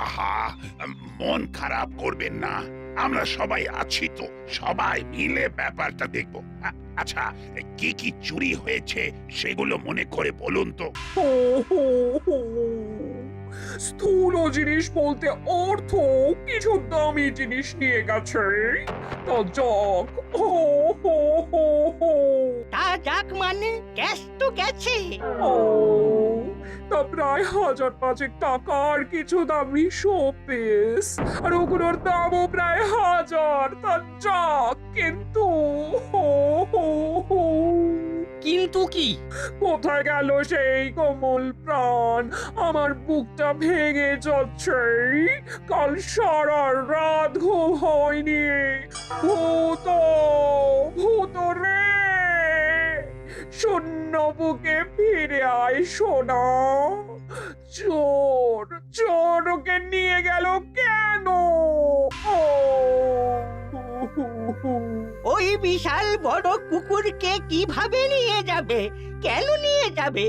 আহা, মন খারাপ করবেন না, আমরা সবাই আছি তো, সবাই মিলে ব্যাপারটা দেখব। আচ্ছা, কি কি চুরি হয়েছে সেগুলো মনে করে বলুন তো। হো হো হো। স্থূল জিনিস বলতে অর্থ কিছু দামি জিনিস নিয়ে গেছে। তা যাক। হো হো হো হো। তা যাক মানে গ্যাস তো গেছে। ও, তা প্রায় ১,৫০০ টাকার কিছু দামি শোপিস, আর ওগুলোর দামও প্রায় ১,০০০। তা যাক, কিন্তু হো হো হো। কিন্তু কি? কোথায় গেল সেই কোমল প্রাণ? আমার বুকটা ভেঙে যাচ্ছে। কাল সারা রাত ঘুম হয়নি। ভূত, ভূত রে, শূন্য বুকে ফিরে আয় সোনা। চোর, চোর ওকে নিয়ে গেল কেন? ও ওই বিশাল বড় কুকুরকে কিভাবে নিয়ে যাবে? কেন নিয়ে যাবে?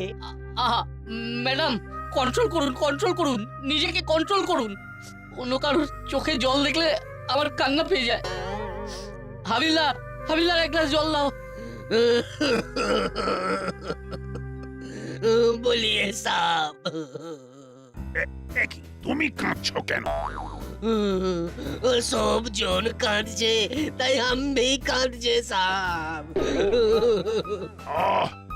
আহা, ম্যাডাম, কন্ট্রোল করুন, নিজেকে কন্ট্রোল করুন। অন্য কারোর চোখে জল দেখলে আমার কান্না পেয়ে যায়। হাবিলদার, হাবিলদার, এক গ্লাস জল দাও। বলিয়ে সাপ। কি তুমি কাঁদছো কেন? সব জন কাঁদছে, তাই আমি কাঁদছে সাপ।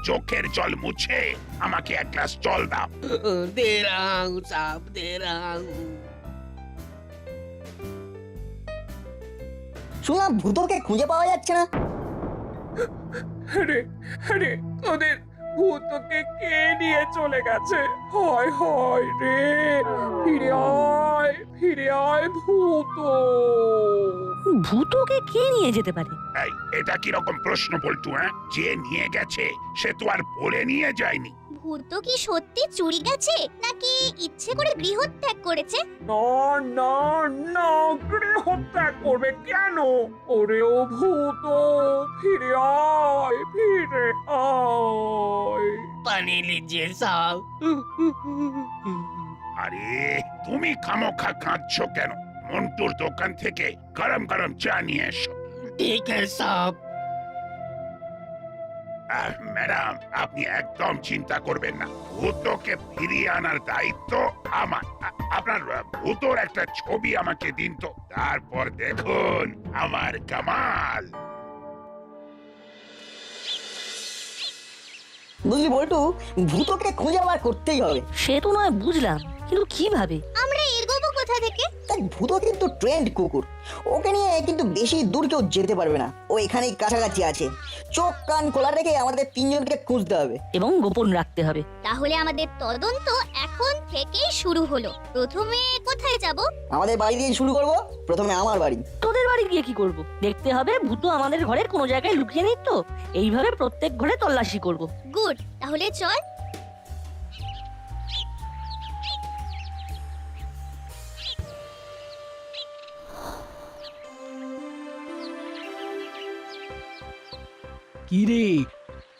চোখের জল মুছে আমাকে এক গ্লাস জল দাও। দে রাউ সাপ, দে রাউ। শুনলাম ভূতকে খুঁজে পাওয়া যাচ্ছে না। আরে আরে, তোদের ভূতকে কে নিয়ে চলে গেছে? হায় হায় রে, ফিরে আয়, ফিরে আয় ভূত। ভূতকে কে নিয়ে যেতে পারে? এই, এটা কি রকম প্রশ্ন বলটু? যে নিয়ে গেছে সে তো আর বলে নিয়ে যায়নি। ভূত কি সত্যি চুরি গেছে নাকি ইচ্ছে করে গৃহত্যাগ করেছে? না না না, গৃহত্যাগ করবে কেন? ওরে ও ভূত, ফিরে আয়, ফিরে আয়। পানি লিজিয়ে সাপ। আরে তুমি খামোখা কাঁদছো কেন? মন্টুর দোকান থেকে গরম গরম চা নিয়ে এসো। ঠিক আছে সাপ। ম্যাডাম, আপনি একদম চিন্তা করবেন না, ভূতকে ফিরিয়ে আনার দায়িত্ব আমার। আপনার ভূতর একটা ছবি আমাকে দিন তো, তারপর দেখুন আমার কামাল। বুঝলি বল্টু, ভূতকে খুঁজে বার করতেই হবে। সে তো নয় বুঝলাম, কিন্তু কিভাবে? আমরা এগোবো কোথা থেকে? তাই ভূত কিন্তু ট্রেন্ড কুকুর, ওকে নিয়ে কিন্তু বেশি দূর কেউ যেতে পারবে না। ও এখানেই কাছাকাছি আছে। চোখ কান খোলা রেখে আমাদের তিনজনকে খুঁজতে হবে এবং গোপন রাখতে হবে। তাহলে আমাদের তদন্ত এখন থেকেই শুরু হলো। প্রথমে কোথায় যাব? আমাদের বাড়ি দিয়ে শুরু করব। প্রথমে আমার বাড়ি। তোদের বাড়ি গিয়ে কি করব? দেখতে হবে ভূত আমাদের ঘরের কোনো জায়গায় লুকিয়ে নিত তো। এইভাবে প্রত্যেক ঘরে তল্লাশি করব। গুড, তাহলে চল। কি রে?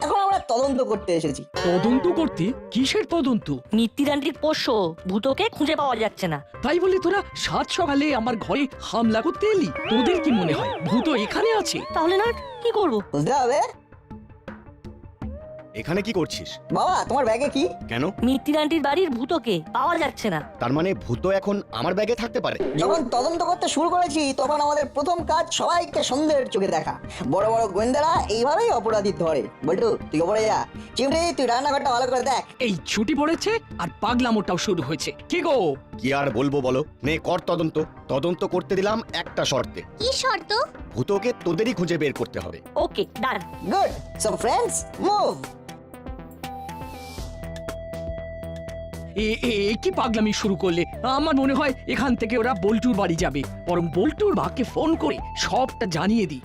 এখন আমরা তদন্ত করতে এসেছি। তদন্ত করতে? কিসের তদন্ত? নিত্যিদান্তির পোষ্য ভূতকে খুঁজে পাওয়া যাচ্ছে না। তাই বলে তোরা সাত সকালে আমার ঘরে হামলা করতে এলি? তোদের কি মনে হয় ভূত এখানে আছে? তাহলে না কি করব? বুঝতে হবে। এখানে কি করছিস? বাবা, তোমার ব্যাগে কি? কেন? নিত্যিদান্তির বাড়ির ভূতকে পাওয়া যাচ্ছে না। তার মানে ভূত এখন আমার ব্যাগে থাকতে পারে? যখন তদন্ত করতে শুরু করেছি তখন আমাদের প্রথম কাজ সবাইকে সন্দেহের চোখে দেখা। বড় বড় গোয়েন্দারা এইভাবেই অপরাধী ধরে। বল্টু, তুই ওপরে যা। চিমড়ি, তুই রান্নাঘরটা ভালো করে দেখ। এই ছুটি পড়েছে আর পাগলামোটাও শুরু হয়েছে। কি গো? কি আর বলবো বলো, নে কর তদন্ত। তদন্ত করতে দিলাম একটা শর্তে। কি শর্ত? ভূতকে তোদেরই খুঁজে বের করতে হবে। ওকে, ডান। গুড। So friends, move. কি পাগলামি শুরু করলে? আমার মনে হয় এখান থেকে ওরা বল্টুর বাড়ি যাবে। বরং বল্টুর মাকে ফোন করে সবটা জানিয়ে দিই।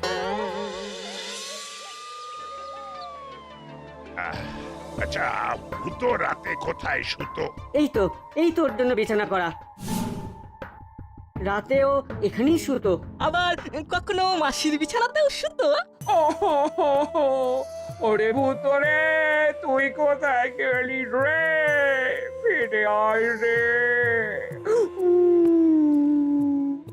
আচ্ছা, ভূত রাতে কোথায় শুতো? এই তোর জন্য বিছানা করা। রাতেও এখানেই শুতো। আবার কখনো মাসির বিছানাতেও শুতো। ওরে ভূত রে, তুই কোথায় গেলি রে? ফিরে আয় রে।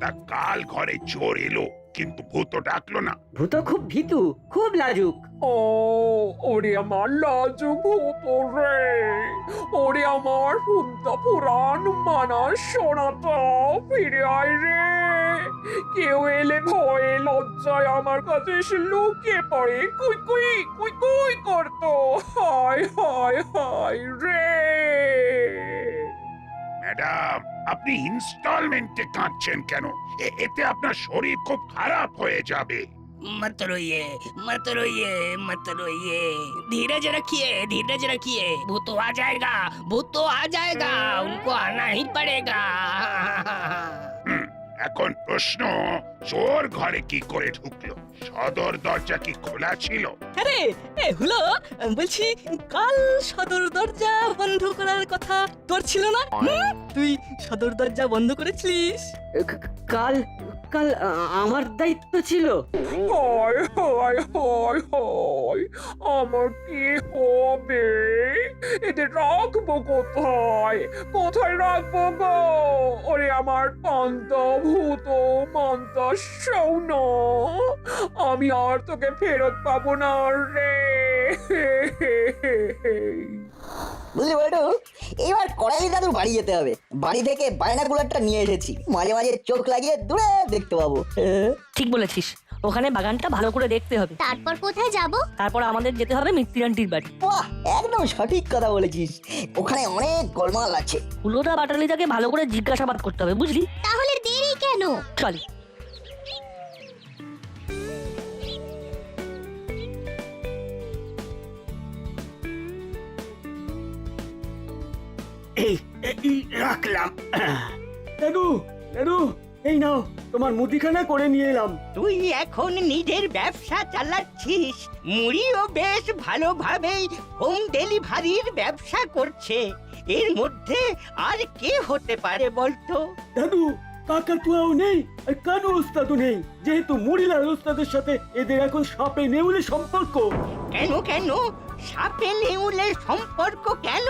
তা কাল ঘরে চোর এলো কিন্তু ভূত ডাকলো না। ভূত খুব ভীতু, খুব লাজুক। ও ওরে আমার লাজুক ভূত রে, ওরে আমার হুন্তা পুরাণ মানা সোনাটা ফিরে আয় রে। কেউ এলে ভয়ে লজ্জায় আমার কাছে এসে লুকিয়ে পড়ে কুই কুই কুই কুই করতো। হায় হায় হায় রে। ম্যাডাম, আপনি ইনস্টলমেন্টে কাঁদছেন কেন? এতে আপনার শরীর খুব খারাপ হয়ে যাবে। मत रोइए मत रोइए मत रोइए, धीरज रखिए, भूत तो आ जाएगा, भूत तो आ जाएगा, उनको आना ही पड़ेगा। হুম, এখন প্রশ্ন, চোর ঘরে কি করে ঢুকলো? সদর দরজা কি খোলা ছিল? আরে হলো, বলছি কাল সদর দরজা বন্ধ করার কথা তোর ছিল না? তুই সদর দরজা বন্ধ করেছিলিস? কাল কাল আমার দায়িত্ব ছিল। হায় হায় হায় হায়, আমার কি হবে? এদের রাখবো কোথায়? কোথায় রাখবো গো? ওরে আমার পান্তা ভূত মান্তা শোনো, আমি আর তোকে ফেরত পাবো না রে। বুঝলি বলটু, এবার করালি দাদুর বাড়ি যেতে হবে। বাড়ি থেকে বাইনাকুলারটা নিয়ে এসেছি, মাঝে মাঝে চোখ লাগিয়ে দূরে দেখতে পাবো। ঠিক বলেছিস, ওখানে বাগানটা ভালো করে দেখতে হবে। তারপর কোথায় যাব? তারপর আমাদের যেতে হবে মিত্তির আন্টির বাড়ি। বাহ, একদম সঠিক কথা বলেছিস। ওখানে অনেক গোলমাল আছে। হুলোদা বাটালিটাকে ভালো করে জিজ্ঞাসাবাদ করতে হবে, বুঝলি? তাহলে দেরি কেন? চল। এই রাখলাম। দাদু দাদু, এই নাও তোমার মুদিখানা করে নিয়ে এলাম। তুই এখন নিজের ব্যবসা চালাচ্ছিস, মুড়িও বেশ ভালোভাবেই হোম ডেলিভারির ব্যবসা করছে। এর মধ্যে আর কে হতে পারে বলতো? দাদু, কাকাতুয়াও নেই আর কানু ওস্তাদও নেই। যেহেতু মুড়িলাল ওস্তাদের সাথে এদের এখন সাপে নেউলে সম্পর্ক। কেন কেন সাপে নেউলের সম্পর্ক কেন?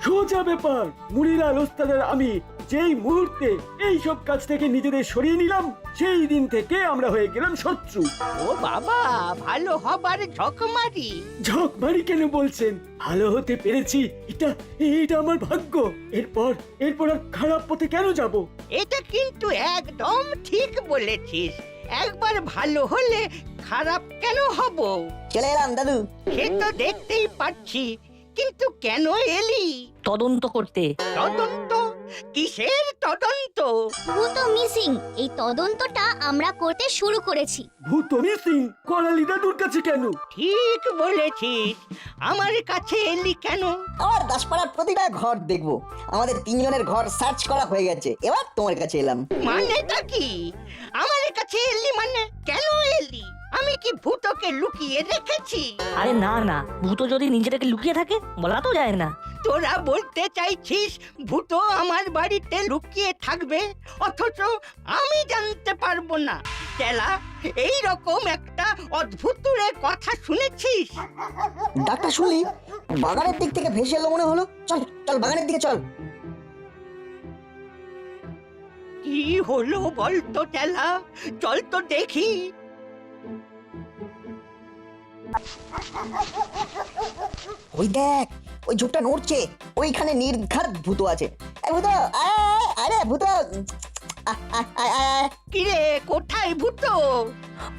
সোজা ব্যাপার, মুড়িলাল ওস্তাদের আমি যেই মুহূর্তে এই সব কাজ থেকে নিজেদের সরিয়ে নিলাম, সেই দিন থেকে আমরা হয়ে গেলাম শত্রু। ও বাবা, ভালো হবার ঝকমারি। ঝকমারি কেন বলছেন? ভালো হতে পেরেছি, এটা এটা আমার ভাগ্য। এরপর এরপর আর খারাপ পথে কেন যাব? এটা কিন্তু একদম ঠিক বলেছিস। একবার ভালো হলে খারাপ কেন হব? চলে এলাম দাদু। সে তো দেখতেই পাচ্ছি, কিন্তু কেন এলি? তদন্ত করতে। তদন্ত? কিসের তদন্ত? ভূত মিসিং, এই তদন্তটা আমরা করতে শুরু করেছি। ভূত মিসিং করালি দাদুর কাছে কেন? ঠিক বলেছিস। আমার কাছে এলি কেন? আমার দাসপাড়ার প্রতিটা ঘর দেখবো। আমাদের তিনজনের ঘর সার্চ করা হয়ে গেছে, এবার তোমার কাছে এলাম। মানেটা কি? আমার কাছে এলি মানে? কেন এলি? আমি কি ভূতকে লুকিয়ে রেখেছি? আরে না না, ভূত যদি নিজেটাকে লুকিয়ে থাকে বলা তো যায় না। তোরা বলতে চাইছিস ভূত আমার বাড়িতে লুকিয়ে থাকবে অথচ আমি জানতে পারবো না? তেলা, এই রকম একটা অদ্ভুতুরের কথা শুনেছিস? ডাক্তার শুনলি বাগানের দিক থেকে ভেসে এলো মনে হলো। চল চল বাগানের দিকে চল। কি হলো বলতো তেলা? চল তো দেখি। ওই দেখ, ওই ঝোপটা নড়ছে, ওইখানে নির্ঘাত ভূত আছে। এই ভূত, আরে ভূত, কিরে, কোথায় ভূত?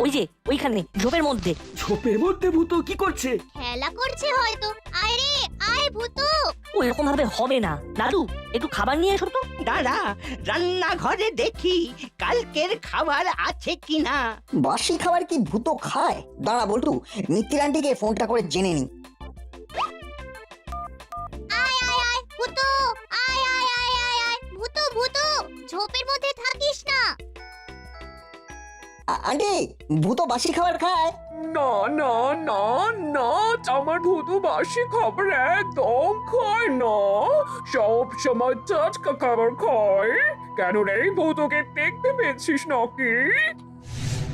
ওই যে ওইখানে ঝোপের মধ্যে। ঝোপের মধ্যে ভূত কি করছে? খেলা করছে হয়তো। আয় রে আয় ভূত। ওইরকম ভাবে হবে না। দাদু, একটু খাবার নিয়ে এসো তো। দাঁড়া, রান্নাঘরে দেখি কালকের খাবার আছে কিনা। বাসি খাবার কি ভূত খায়? দাঁড়া বল্টু, মিত্তির আন্টিকে ফোনটা করে জেনে নি। আয় আয় আয় ভূত, আয় আয় আয় আয় আয় ভূত ভূত, ঝোপের মধ্যে থাকিস না। আন্টি, ভূত বাসি খাবার খায়? না না না না, আমার ভূত বাসি খাবার একদম খায় না, সব সময় টাটকা খাবার খায়। কেন রে, ভূতকে দেখতে পেয়েছিস নাকি?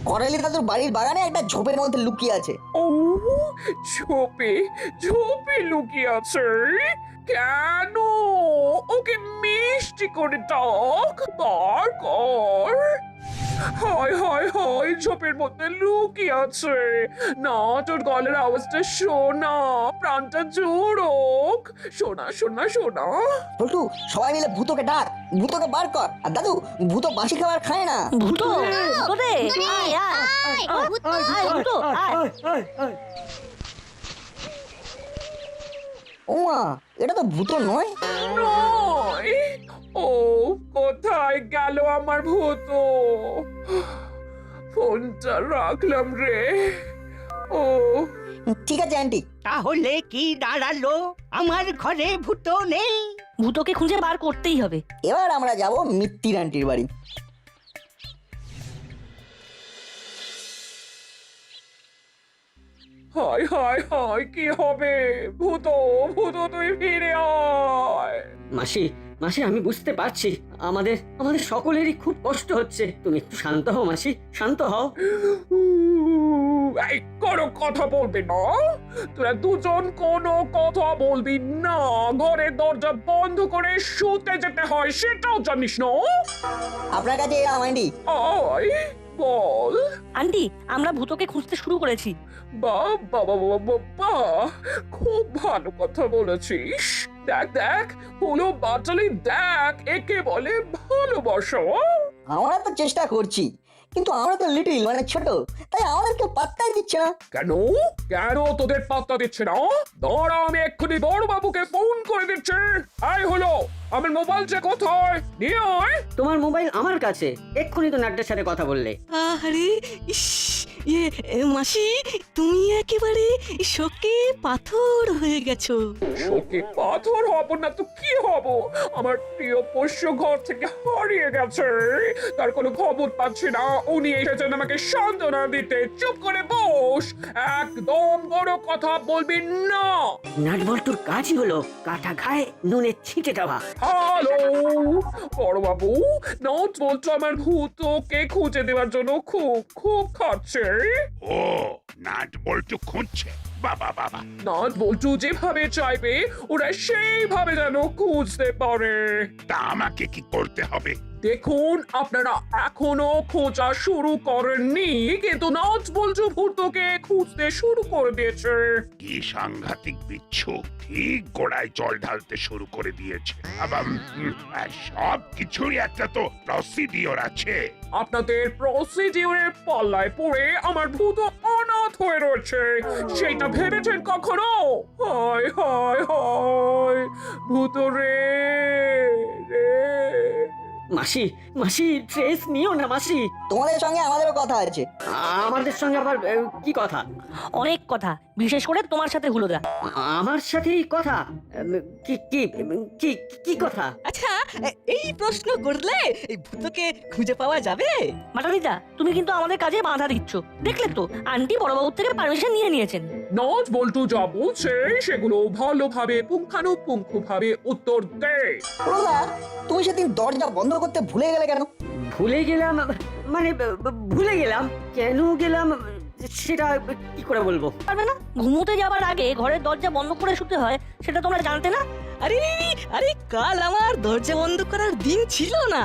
করালি দাদুর বাড়ির বাগানে একটা ঝোপের মধ্যে লুকিয়ে আছে। ও, ঝোপে ঝোপে লুকিয়ে আছে? কেন? ওকে মিষ্টি করে ডাক, বার কর। হায় হায় হায়, ঝোপের মধ্যে লুকিয়ে আছে। না, তোর গলার আওয়াজটা শোনা, প্রাণটা জোড়ক। শোনা শোনা শোনা। বল্টু, সবাই মিলে ভূতকে ডাক, ভূতকে বার কর। আর দাদু, ভূত বাসি খাবার খায় না। ভূত ভূত রে, আয় আয় ভূত! আয় ভূত আয়। ওমা, এটা তো ভূত নয়। নয়। ও, কোথায় গেল আমার ভূত? ফোনটা রাখলাম রে। ও, ঠিক আছে আন্টি। তাহলে কি দাঁড়ালো? আমার ঘরে ভূত নেই। ভূতকে খুঁজে বার করতেই হবে। এবার আমরা যাব মিত্তির আন্টির বাড়ি। হায় হায় হায়, কি হবে? ভূত ভূত, তুই ফিরে আয়। মাসি মাসি, আমি বুঝতে পারছি আমাদের আমাদের সকলেরই খুব কষ্ট হচ্ছে। তুমি একটু শান্ত হও মাসি, শান্ত হও। এই, কোনো কথা বলবি না। তোরা দুজন কোনো কথা বলবি না। ঘরের দরজা বন্ধ করে শুতে যেতে হয়, সেটাও জানিস না? আপনার কাছে এলাম আন্টি। আয়, বল। আন্টি, আমরা ভূতকে খুঁজতে শুরু করেছি। বাবা বাবা বাবা, খুব ভালো কথা বলেছিস। দেখ দেখ, হলো বাটালি, দেখ, একে বলে ভালোবাসা। আমরা তো চেষ্টা করছি, কিন্তু আমরা তো লিটল, মানে ছোট, তাই আমাদেরকে পাত্তাই দিচ্ছে না। কেন কেন তোদের পাত্তা দিচ্ছে না? দাঁড়া, আমি এক্ষুনি বড় বাবুকে ফোন করে দিচ্ছি। আয়, হলো আমার মোবাইলটা কোথায়? নিয়ে আয়। তোমার মোবাইল আমার কাছে। এক্ষুনি তো নাট্যের সাথে কথা বললে। আরে ইস, মাসি, তুমি একেবারে শোকে পাথর হয়ে গেছো। শোকে পাথর হব না তো কি হব? আমার প্রিয় পোষ্য ঘর থেকে হারিয়ে গেছে, তার কোনো খবর পাচ্ছি না। উনি এসেছেন আমাকে সান্ত্বনা দিতে। চুপ করে বস, একদম বড় কথা বলবি না। নাটবল্টুর কাজই হলো কাটা ঘায়ে নুনের ছিটে দেওয়া। হ্যালো বড় বাবু, নোট বলতো আমার ভূতকে খুঁজে দেওয়ার জন্য খুব খুব খাচ্ছে। ও, নাট বল্টু খুঁজছে। বাবা বাবা, নাট বল্টু যেভাবে চাইবে ওরা সেইভাবে যেন খুঁজতে পারে। তা আমাকে কি করতে হবে? দেখুন, আপনারা এখনো খোঁজা শুরু করেননি, কিন্তু নাট বল্টু ভূতকে খুঁজতে শুরু করে দিয়েছে। কি সাংঘাতিক বিচ্ছু, ঠিক গোড়ায় জল ঢালতে শুরু করে দিয়েছে। আবার সব কিছুরই একটা তো প্রসিডিওর আছে। আপনাদের প্রসিডিউরের পাল্লায় পড়ে আমার ভূত অনাথ হয়ে রয়েছে, সেটা ভেবেছেন কখনো? হায় হায় হায়, ভূত রে রে। মাসি মাসি, ট্রেস নিও না মাসি। তোমাদের সঙ্গে আমাদেরও কথা আছে। আমাদের সঙ্গে আবার কি কথা? অনেক কথা, বিশেষ করে তোমার সাথে হুলোদা। আমার সাথেই কথা? কি কি কি কি কথা? আচ্ছা, এই প্রশ্ন করলে এই ভূতকে খুঁজে পাওয়া যাবে? মাটালিদা, তুমি কিন্তু আমাদের কাজে বাধা দিচ্ছ। দেখলে তো, আন্টি বড়বাবুর থেকে পারমিশন নিয়ে নিয়েছেন। নাট বল্টু যা বলছে সেগুলো ভালোভাবে পুঙ্খানুপুঙ্খভাবে উত্তর দে। প্রদা, তুমি সেদিন দরজা বন্ধ করতে ভুলে গেলে কেন? ভুলে গেলাম মানে ভুলে গেলাম। কেন গেলাম সেটা কি করে বলবো? পারবে না? ঘুমোতে যাবার আগে ঘরের দরজা বন্ধ করে শুতে হয়, সেটা তোমরা জানতে না? আরে আরে, কাল আমার দরজা বন্ধ করার দিন ছিল না।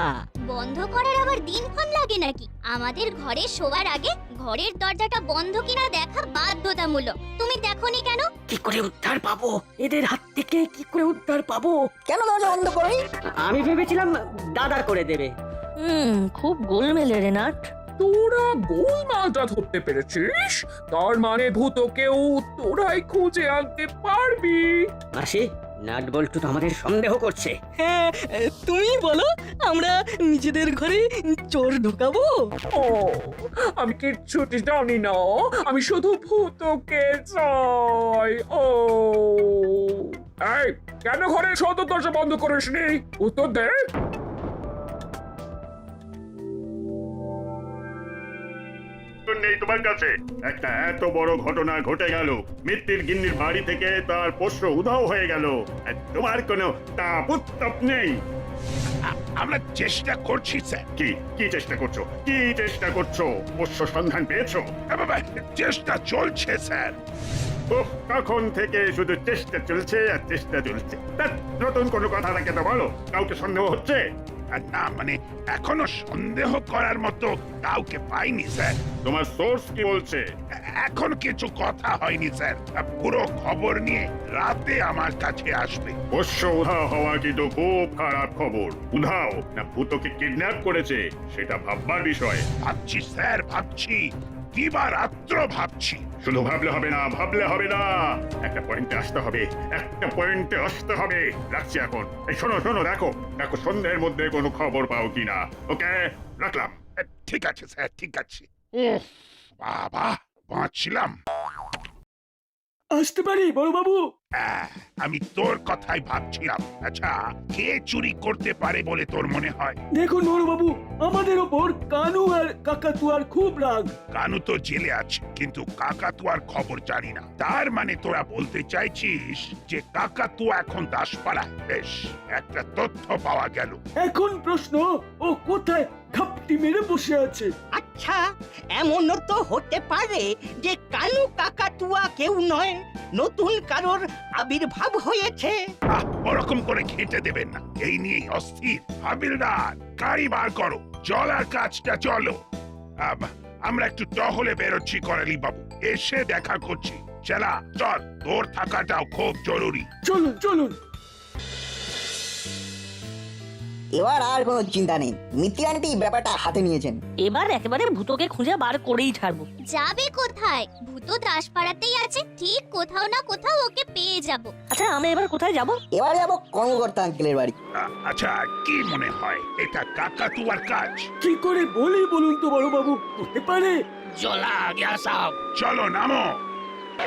বন্ধ করার আবার দিনক্ষণ লাগে নাকি? আমাদের ঘরে শোয়ার আগে ঘরের দরজাটা বন্ধ কিনা দেখা বাধ্যতামূলক। তুমি দেখোনি কেন? কি করে উদ্ধার পাবো এদের হাত থেকে? কি করে উদ্ধার পাবো? কেন দরজা বন্ধ করোনি? আমি ভেবেছিলাম দাদা করে দেবে। খুব গোলমেলে রে নাট। তোরা গোলমালটা ধরতে পেরেছিস, তার মানে ভূতকেও তোরাই খুঁজে আনতে পারবি। মাসি, নাট বল্টু তো আমাদের সন্দেহ করছে। হ্যাঁ, তুমি বলো, আমরা নিজেদের ঘরে চোর ঢোকাবো? ও, আমি কিচ্ছুটি জানি না, আমি শুধু ভূতকে চাই। ও, এই, কেন ঘরের সদর দরজা বন্ধ করিসনি? উত্তর দে। নেই তোমার কাছে? একটা এত বড় ঘটনা ঘটে গেল, মিত্তির গিন্নির বাড়ি থেকে তার পোষ্য উধাও হয়ে গেল, আর তোমার কোনো তাপ নেই। আমরা চেষ্টা করছি স্যার। কি কি চেষ্টা করছো? কি চেষ্টা করছো? পোষ্য সন্ধান পেয়েছো? বাবা, চেষ্টা চলছে স্যার। ওহ, তখন থেকে শুধু চেষ্টা চলছে আর চেষ্টা চলছে। তা নতুন কোনো কথা থাকে তো বলো। কাউকে সন্দেহ হচ্ছে? না মানে এখনো সন্দেহ করার মতো কাউকে পাইনি স্যার। তোমার সোর্স কি বলছে? এখন কিছু কথা হয়নি স্যার, পুরো খবর নিয়ে রাতে আমার কাছে আসবে। পোষ্য উধাও হওয়া কিন্তু খুব খারাপ খবর। উধাও না ভূতকে কিডন্যাপ করেছে সেটা ভাববার বিষয়। ভাবছি স্যার, ভাবছি দিবা রাত্র ভাবছি। শুধু ভাবলে হবে না, ভাবলে হবে না, একটা পয়েন্টে আসতে হবে, একটা পয়েন্টে আসতে হবে। রাখছি এখন। এই শোনো শোনো, দেখো দেখো সন্ধ্যের মধ্যে কোনো খবর পাও কিনা। ওকে, রাখলাম। ঠিক আছে স্যার, ঠিক আছে। উফ বাবা, বাঁচলাম। আসতে পারি বড়বাবু? আমি তোর কথাই ভাবছিলাম। আচ্ছা, কে চুরি করতে পারে বলে তোর মনে হয়? দেখুন বড়বাবু, আমাদের ওপর কানু আর কাকাতুয়ার খুব রাগ। কানু তো জেলে আছে, কিন্তু কাকাতুয়ার খবর জানি না। তার মানে তোরা বলতে চাইছিস যে কাকাতুয়া এখন দাসপাড়া? বেশ, একটা তথ্য পাওয়া গেল। এখন প্রশ্ন, ও কোথায় খাপটি মেরে বসে আছে? আচ্ছা, এমনও তো হতে পারে যে কানু কাকাতুয়া কেউ নয়, নতুন কারোর আবির্ভাব হয়েছে। ওরকম করে খেতে দেবেন না, এই নিয়েই অস্থির। হাবিলদার, গাড়ি বার করো, চলার কাজটা চলো। আমরা একটু টহলে বেরোচ্ছি করালি বাবু, এসে দেখা করছি। চলা চল, তোর থাকাটাও খুব জরুরি। চলুন চলুন। এবার আর কোনো চিন্তা নেই, মিত্তি আন্টি ব্যাপারটা হাতে নিয়েছেন। এবার একেবারে ভূতকে খুঁজে বার করেই ছাড়বো। যাবে কোথায়? ভূত দাসপাড়াতেই আছে, ঠিক কোথাও না কোথাও ওকে পেয়ে যাব। আচ্ছা, আমি এবার কোথায় যাব? এবার যাবো কর্মকর্তা আঙ্কেলের বাড়ি। আচ্ছা, কি মনে হয় এটা কাকাতুয়ার কাজ? কি করে বলি বলুন তো বড়বাবু, হতে পারে। চলা গিয়া সাহ। চলো নামো,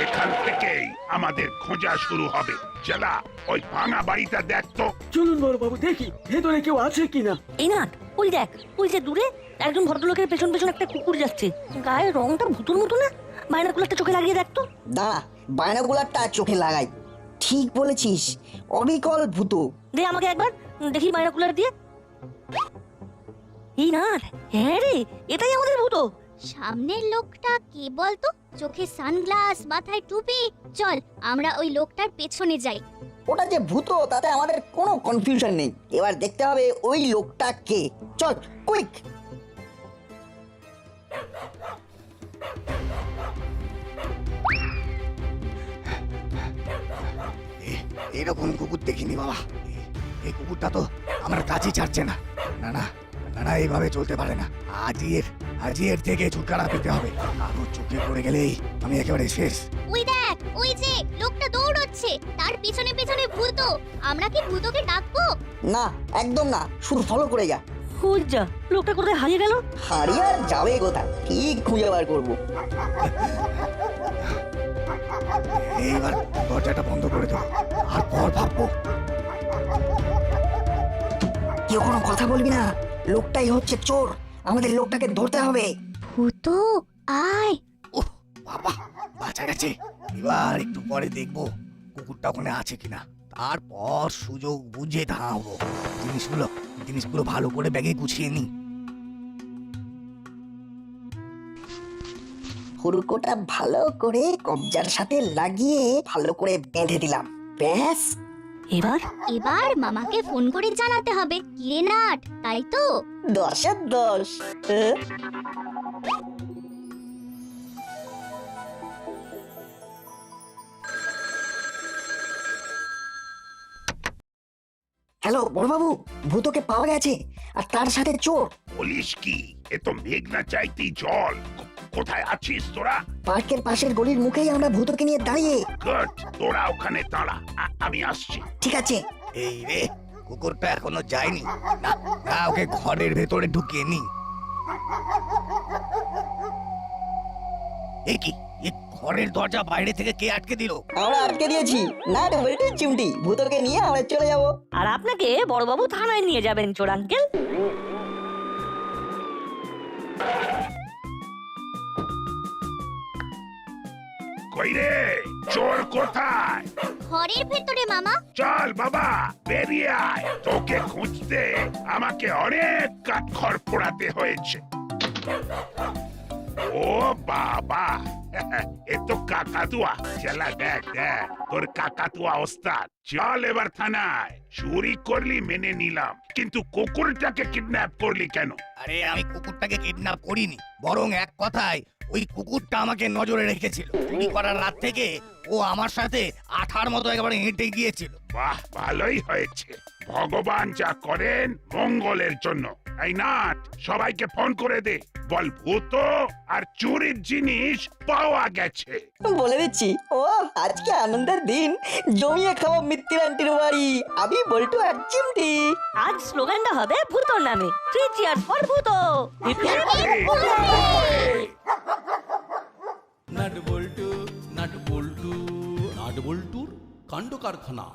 এখান থেকেই আমাদের খোঁজা শুরু হবে। চলা, ওই ভাঙা বাড়িটা দেখতো। চলুন বড়বাবু, দেখি ভেতরে কেউ আছে কিনা। এই না, ওই দেখ, ওই যে দূরে একজন ভদ্রলোকের পেছন পেছন একটা কুকুর যাচ্ছে। গায়ের রংটা ভূতুর মতো না? বাইনাকুলারটা চোখে লাগিয়ে দেখতো। দাঁড়া, বায়নাগুলারটা চোখে লাগাই। ঠিক বলেছিস, অবিকল ভূত। দে আমাকে একবার দেখি বাইনাকুলার দিয়ে। এই না, হ্যাঁ রে, এটাই আমাদের ভূত। সামনের লোকটা কে বলতো? চোখে সানগ্লাস, মাথায় টুপি। চল, আমরা ওই লোকটার পেছনে যাই। ওটা যে ভূত তাতে আমাদের কোনো কনফিউশন নেই। এবার দেখতে হবে ওই লোকটা কে। চল কুইক। এরকম কুকুর দেখিনি বাবা। এই কুকুরটা তো আমার কাছে ছাড়ছে না। না না না না, এইভাবে চলতে পারে না। আজই এর থেকে ছুটকারা পেতে হবে। আরো চোখে পড়ে গেলেই আমি একেবারে শেষ। ওই দেখ, ওই যে লোকটা দৌড়চ্ছে, তার পিছনে পিছনে ভূত। আমরা কি ভূতকে ডাকবো? না, একদম না, শুধু ফলো করে যা। ওই যা, লোকটা কোথায় হারিয়ে গেল? হারিয়ে আর যাবে কোথায়, ঠিক খুঁজে বার করবো। এইবার দরজাটা বন্ধ করে দেবো, আর পর ভাববো। কেউ কোনো কথা বলবি না, লোকটাই হচ্ছে চোর। আমাদের লোকটাকে ধরতে হবে। ভূত, আয়। বাবা, বাঁচা গেছে। এবার একটু পরে দেখবো কুকুরটা ওখানে আছে কিনা, তারপর সুযোগ বুঝে ধাঁবো। জিনিসগুলো ভালো করে ব্যাগে গুছিয়ে নি। হুড়কোটা ভালো করে কবজার সাথে লাগিয়ে ভালো করে বেঁধে দিলাম। ব্যাস, এবার মামাকে ফোন করে জানাতে হবে। কিরে নাট, তাই তো? 10-এর 10। হ্যালো বড়বাবু, ভূতকে পাওয়া গেছে, আর তার সাথে চোর। বলিস কি? এ তো মেঘনা চাইতেই জল। কোথায় আছিস তোরা? পার্কের পাশের গলির মুখেই আমরা ভূতকে নিয়ে দাঁড়িয়ে। গুড, তোরা ওখানে দাঁড়া, আমি আসছি। ঠিক আছে। এই রে, কুকুরটা এখনো যায়নি। না না, ওকে ঘরের ভেতরে ঢুকিয়ে নি। এ কি, এ ঘরের দরজা বাইরে থেকে কে আটকে দিল? আমরা আটকে দিয়েছি। না রে বলতে চিমটি, ভূতকে নিয়ে আমরা চলে যাব। আর আপনাকে বড়বাবু থানায় নিয়ে যাবেন, চোর আঙ্কেল। কই রে, চোর কোথায়? ঘরের ভেতরে মামা। চল বাবা, বেরিয়ে আয়। তোকে খুঁজতে আমাকে অনেক কাঠখড় পোড়াতে হয়েছে। ও বাবা, এ তো কাকাতুয়া। চেলা দেখ দেখ তোর কাকাতুয়া ওস্তাদ। চল এবার থানায়। চুরি করলি মেনে নিলাম, কিন্তু কুকুরটাকে কিডন্যাপ করলি কেন? আরে আমি কুকুরটাকে কিডন্যাপ করিনি, বরং এক কথায় ওই কুকুরটা আমাকে নজরে রেখেছিল। চুরি করার রাত থেকে ও আমার সাথে আঠার মতো একেবারে হেঁটে গিয়েছিল। বাহ, ভালোই হয়েছে। ভগবান যা করেন মঙ্গলের জন্য। এই নাট, সবাইকে ফোন করে দে, বল ভূত আর চুরির জিনিস পাওয়া গেছে। বলে দিচ্ছি, ও আজকে আনন্দের দিন। জমিয়ে খাবো মিত্তির আন্টির বাড়ি। আমি বল্টু আর চিমটি। আজ স্লোগানটা হবে ভূতর নামে, 3 cheers for ভূত। নাট বল্টু নাট বল্টুর কাণ্ড কারখানা।